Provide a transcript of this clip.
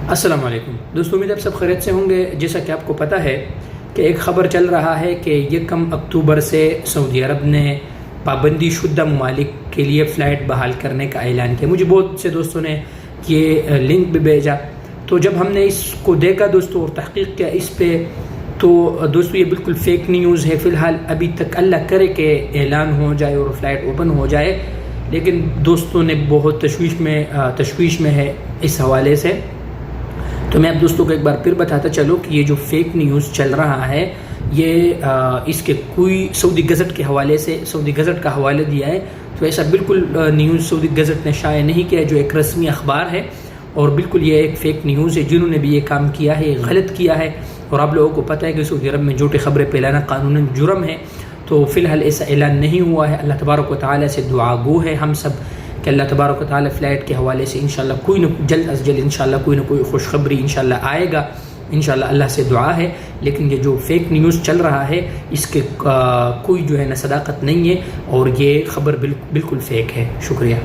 السلام علیکم دوستوں، امید آپ سب خیریت سے ہوں گے۔ جیسا کہ آپ کو پتہ ہے کہ ایک خبر چل رہا ہے کہ 1 اکتوبر سے سعودی عرب نے پابندی شدہ ممالک کے لیے فلائٹ بحال کرنے کا اعلان کیا۔ مجھے بہت سے دوستوں نے یہ لنک بھی بھیجا، تو جب ہم نے اس کو دیکھا دوستوں اور تحقیق کیا اس پہ، تو دوستوں یہ بالکل فیک نیوز ہے۔ فی الحال ابھی تک اللہ کرے کہ اعلان ہو جائے اور فلائٹ اوپن ہو جائے، لیکن دوستوں نے بہت تشویش میں ہے اس حوالے سے۔ تو میں اب دوستوں کو ایک بار پھر بتاتا چلوں کہ یہ جو فیک نیوز چل رہا ہے یہ اس کے کوئی سعودی گزٹ کے حوالے سے سعودی گزٹ کا حوالہ دیا ہے، تو ایسا بالکل نیوز سعودی گزٹ نے شائع نہیں کیا، جو ایک رسمی اخبار ہے، اور بالکل یہ ایک فیک نیوز ہے۔ جنہوں نے بھی یہ کام کیا ہے یہ غلط کیا ہے، اور آپ لوگوں کو پتہ ہے کہ سعودی عرب میں جھوٹی خبریں پھیلانا قانوناً جرم ہے۔ تو فی الحال ایسا اعلان نہیں ہوا ہے۔ اللہ تبارک و تعالیٰ سے دعا گو ہے ہم سب کہ اللہ تبارک و تعالیٰ فلائٹ کے حوالے سے انشاءاللہ کوئی نہ جلد از جلد انشاءاللہ کوئی نہ کوئی خوشخبری انشاءاللہ آئے گا، انشاءاللہ اللہ سے دعا ہے۔ لیکن یہ جو فیک نیوز چل رہا ہے اس کے کوئی جو ہے نا صداقت نہیں ہے، اور یہ خبر بالکل فیک ہے۔ شکریہ۔